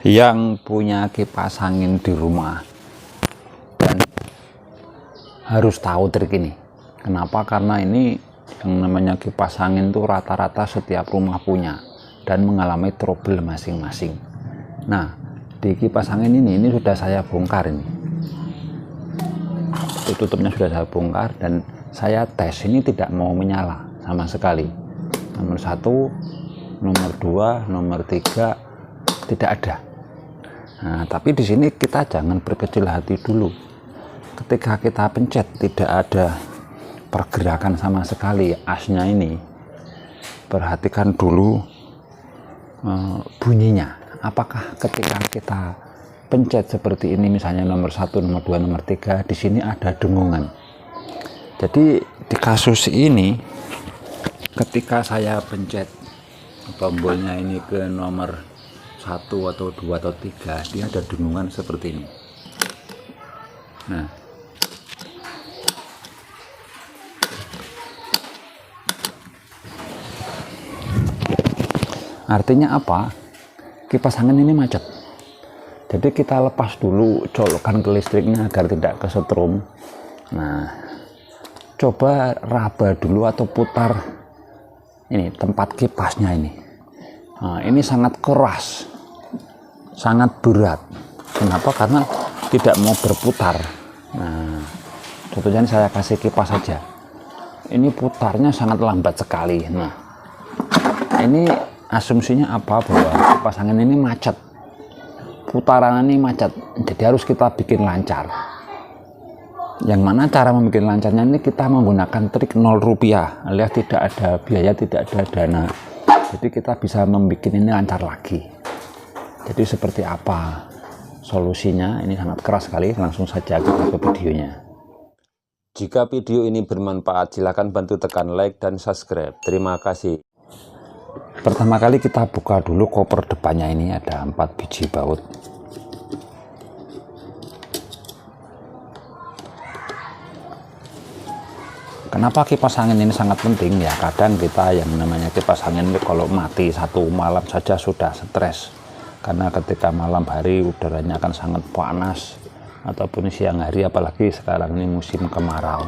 yang punya kipas angin di rumah dan harus tahu trik ini. Kenapa? Karena ini yang namanya kipas angin tuh rata-rata setiap rumah punya dan mengalami trouble masing-masing. Nah, di kipas angin ini sudah saya bongkar ini. Tutupnya sudah saya bongkar dan saya tes, ini tidak mau menyala sama sekali. Nomor 1, nomor 2, nomor 3 tidak ada. Nah, tapi di sini kita jangan berkecil hati dulu. Ketika kita pencet tidak ada pergerakan sama sekali asnya ini. Perhatikan dulu bunyinya. Apakah ketika kita pencet seperti ini, misalnya nomor 1, nomor 2, nomor 3, di sini ada dengungan. Jadi di kasus ini ketika saya pencet tombolnya ini ke nomor 1 atau 2 atau 3, dia ada dengungan seperti ini. Nah, artinya apa? Kipas angin ini macet. Jadi kita lepas dulu colokan ke listriknya agar tidak kesetrum. Nah, coba raba dulu atau putar ini tempat kipasnya ini. Nah, ini sangat keras, sangat berat. Kenapa? Karena tidak mau berputar. Nah, contohnya saya kasih kipas saja. Ini putarnya sangat lambat sekali. Nah, ini asumsinya apa? Bahwa kipas angin ini macet. Putaran ini macet, jadi harus kita bikin lancar. Yang mana cara membuat lancarnya ini kita menggunakan trik 0 rupiah, alias tidak ada biaya, tidak ada dana. Jadi kita bisa membuat ini lancar lagi. Jadi seperti apa solusinya? Ini sangat keras sekali. Langsung saja kita ke videonya. Jika video ini bermanfaat, silakan bantu tekan like dan subscribe. Terima kasih. Pertama kali kita buka dulu koper depannya, ini ada 4 biji baut. Kenapa kipas angin ini sangat penting? Ya kadang kita yang namanya kipas angin kalau mati satu malam saja sudah stres. Karena ketika malam hari udaranya akan sangat panas, ataupun siang hari, apalagi sekarang ini musim kemarau.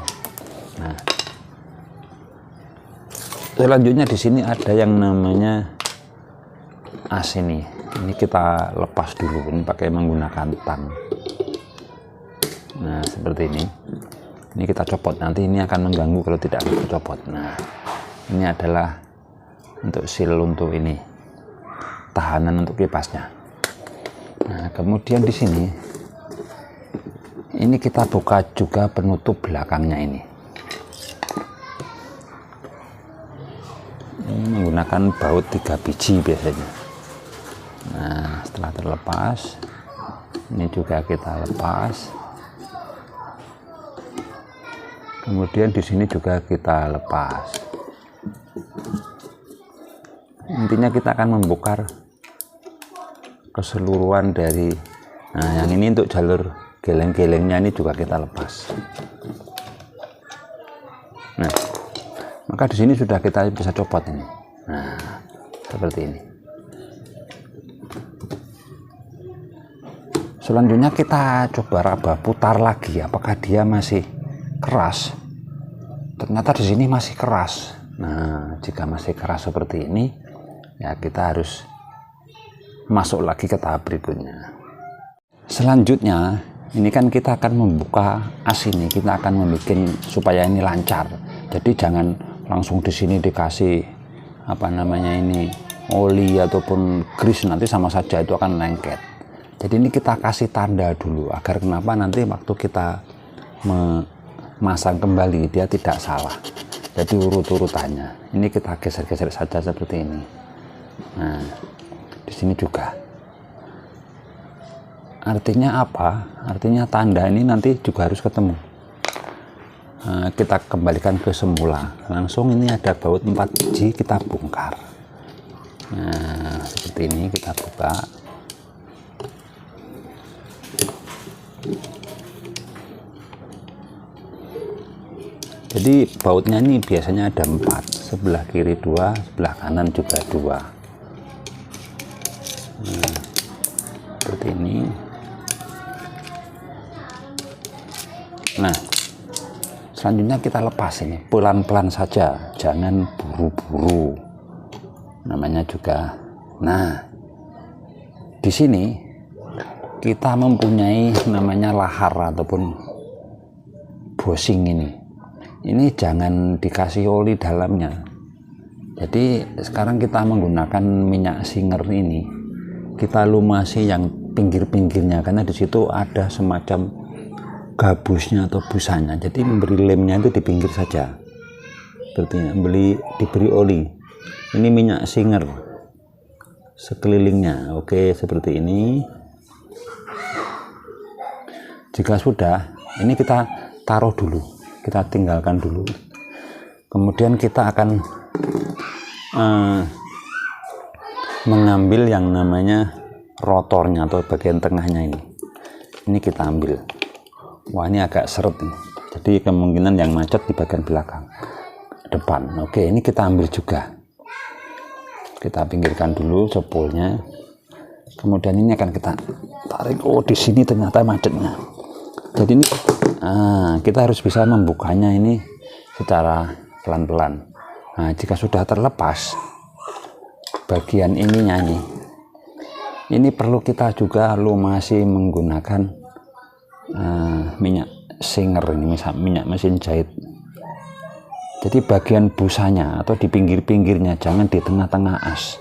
Nah, selanjutnya di sini ada yang namanya as ini. Ini kita lepas dulu, ini pakai menggunakan tang. Nah, seperti ini. Ini kita copot, nanti ini akan mengganggu kalau tidak kita copot. Nah, ini adalah untuk seal untuk ini, tahanan untuk kipasnya. Nah, kemudian di sini ini kita buka juga penutup belakangnya ini. Ini menggunakan baut 3 biji biasanya. Nah, setelah terlepas, ini juga kita lepas. Kemudian di sini juga kita lepas. Intinya kita akan membongkar keseluruhan dari, nah yang ini untuk jalur geleng-gelengnya ini juga kita lepas. Nah, maka di sini sudah kita bisa copot ini. Nah, seperti ini. Selanjutnya kita coba raba putar lagi, apakah dia masih keras. Ternyata di sini masih keras. Nah, jika masih keras seperti ini, ya kita harus masuk lagi ke tahap berikutnya. Selanjutnya, ini kan kita akan membuka as ini, kita akan membuat supaya ini lancar. Jadi jangan langsung di sini dikasih apa namanya ini oli ataupun grease, nanti sama saja itu akan lengket. Jadi ini kita kasih tanda dulu agar kenapa nanti waktu kita memasang kembali dia tidak salah. Jadi urut-urutannya ini kita geser-geser saja seperti ini. Nah, di sini juga. Artinya apa? Artinya tanda ini nanti juga harus ketemu. Nah, kita kembalikan ke semula. Langsung ini ada baut 4 biji, kita bongkar. Nah, seperti ini kita buka. Jadi bautnya ini biasanya ada 4, sebelah kiri 2, sebelah kanan juga 2. Nah, seperti ini. Nah, selanjutnya kita lepas ini pelan-pelan saja, jangan buru-buru namanya juga. Nah, di sini kita mempunyai namanya lahar ataupun bosing ini jangan dikasih oli dalamnya. Jadi sekarang kita menggunakan minyak singer ini, kita lumasi yang pinggir-pinggirnya karena di situ ada semacam gabusnya atau busanya, jadi memberi lemnya itu di pinggir saja seperti ini, diberi oli. Ini minyak singer sekelilingnya. Oke, seperti ini. Jika sudah, ini kita taruh dulu, kita tinggalkan dulu, kemudian kita akan mengambil yang namanya rotornya atau bagian tengahnya ini kita ambil. Wah, ini agak seret nih. Jadi kemungkinan yang macet di bagian belakang, depan. Oke, ini kita ambil juga. Kita pinggirkan dulu sepulnya. Kemudian ini akan kita tarik. Oh, di sini ternyata macetnya. Jadi ini kita harus bisa membukanya ini secara pelan-pelan. Nah, jika sudah terlepas bagian ininya ini perlu kita juga lumasi menggunakan minyak singer ini, minyak mesin jahit. Jadi bagian busanya atau di pinggir-pinggirnya, jangan di tengah-tengah as,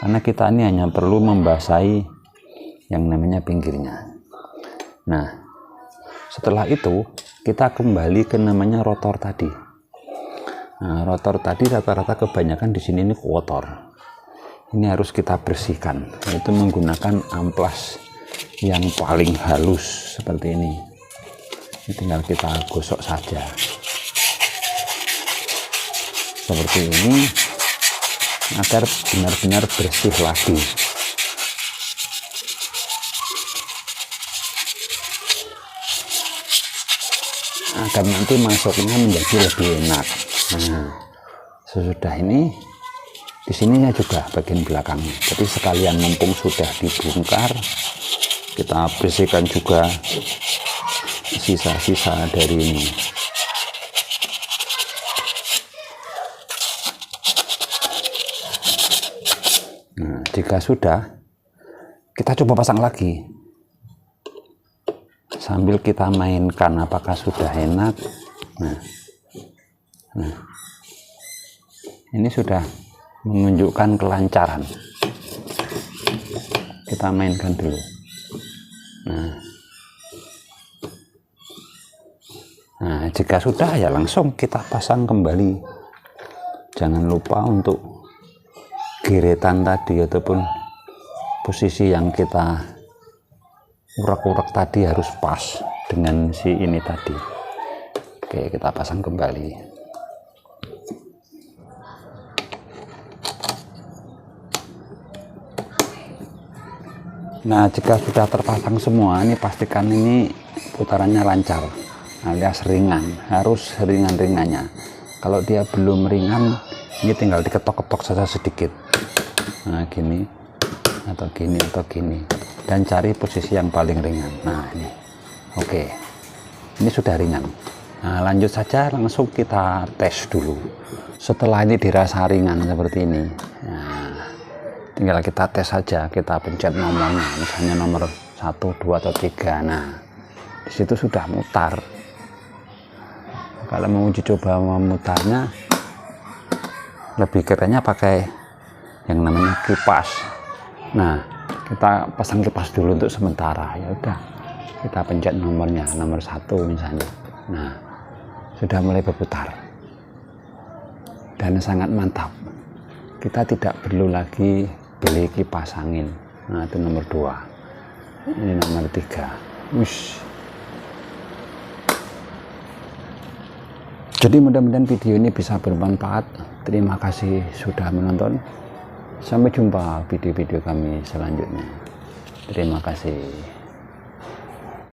karena kita ini hanya perlu membasahi yang namanya pinggirnya. Nah, setelah itu kita kembali ke namanya rotor tadi. Nah, rotor tadi rata-rata kebanyakan di sini ini kotor. Ini harus kita bersihkan, yaitu menggunakan amplas yang paling halus seperti ini. Ini tinggal kita gosok saja seperti ini agar benar-benar bersih lagi. Agar nanti masuknya menjadi lebih enak. Nah, sesudah ini di sininya juga bagian belakangnya. Jadi sekalian mumpung sudah dibongkar, kita bersihkan juga sisa-sisa dari ini. Nah, jika sudah, kita coba pasang lagi sambil kita mainkan apakah sudah enak. Nah, ini sudah menunjukkan kelancaran. Kita mainkan dulu. Nah, jika sudah ya langsung kita pasang kembali. Jangan lupa untuk giretan tadi ataupun posisi yang kita urak-urak tadi harus pas dengan si ini tadi. Oke, kita pasang kembali. Nah, jika sudah terpasang semua, ini pastikan ini putarannya lancar alias ringan, harus ringan-ringannya. Kalau dia belum ringan, ini tinggal diketok-ketok saja sedikit. Nah, gini atau gini atau gini, dan cari posisi yang paling ringan. Nah, ini oke, ini sudah ringan. Nah, lanjut saja, langsung kita tes dulu. Setelah ini dirasa ringan seperti ini, nah, tinggal kita tes saja, kita pencet nomornya, misalnya nomor 1, 2, atau 3. Nah, disitu sudah mutar. Kalau mau uji coba memutarnya, lebih kerennya pakai yang namanya kipas. Nah, kita pasang kipas dulu untuk sementara. Ya udah, kita pencet nomornya, nomor 1 misalnya. Nah, sudah mulai berputar dan sangat mantap. Kita tidak perlu lagi beli kipas angin. Nah, itu nomor 2, ini nomor 3. Wush. Jadi mudah-mudahan video ini bisa bermanfaat. Terima kasih sudah menonton. Sampai jumpa video-video kami selanjutnya. Terima kasih.